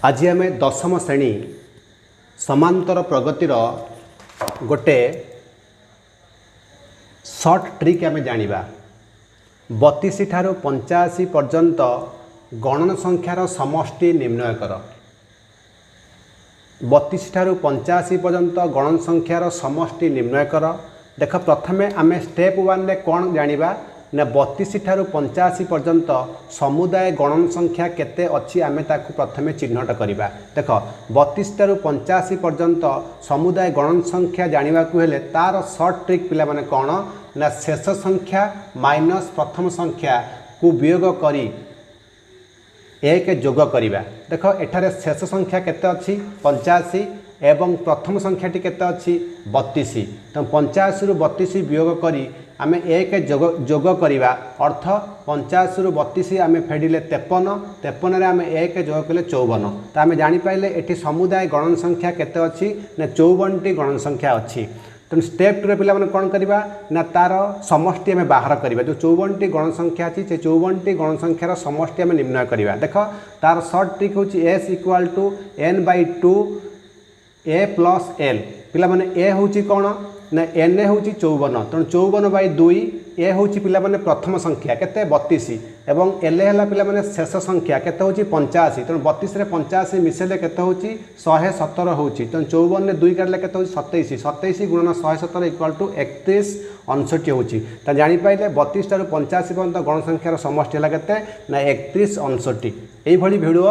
आज आम दशम श्रेणी समांतर प्रगतिर गोटे सर्ट ट्रिक आम जानिबा 32 ठारू 85 पर्यंत गणन संख्यार समष्टि निर्णय कर। 32 ठारू 85 पर्यंत गणन संख्यार समष्टि निर्णय कर। देख प्रथमे आम स्टेप 1 रे कौन जानिबा ना 32 ठारू 85 पर्यंत समुदाय गणन संख्या केते अच्छी आमे ताकू प्रथमे चिन्हट करिबा। देख 32 ठारू 85 पर्यंत समुदाय गणन संख्या जानिबा को हेले तार सर्ट ट्रिक पिला माने कौन ना शेष संख्या माइनस प्रथम संख्या को वियोग करी एक जोग करिबा। देख एठारे शेष संख्या केते अच्छी 85 एवं प्रथम संख्याटी केते अच्छी 32। तो 85 रु 32 वियोग करी आमे एक जोग करिबा अर्थ 85 रु 32 आमे फेडिले 53 53 रे आमे एक जोग कले 54। तो आमे जानि पाइले एठी समुदाय गणन संख्या केते अच्छी ना 54 टी गणन संख्या अच्छी। तो स्टेप 2 रे पिला माने कोन करिबा ना तार समष्टि आमे बाहर करिबा। जो 54 टी गणन संख्या अछि से 54 टी गणन संख्यार समष्टि आमे निर्णय करिबा। देखो तार शॉर्ट ट्रिक होची s = n/2 a + l। पिला माने a होची कोन ना n होची 54। तेणु 54/2 ए होची पिला माने प्रथम संख्या केते 32 एवं l हला पिला माने शेष संख्या केते होची 85। तेणु 32 रे 85 मिसेले केते होची 117 होची। तेणु 54 ने 2 काटले केते होची 27 27 गुणन 117 = 31 59 होची। त जानि पाइले 32 ठारू 85 पर्यंत गण संख्यार समष्टि हला केते ना 31 59। एई भली भिडियो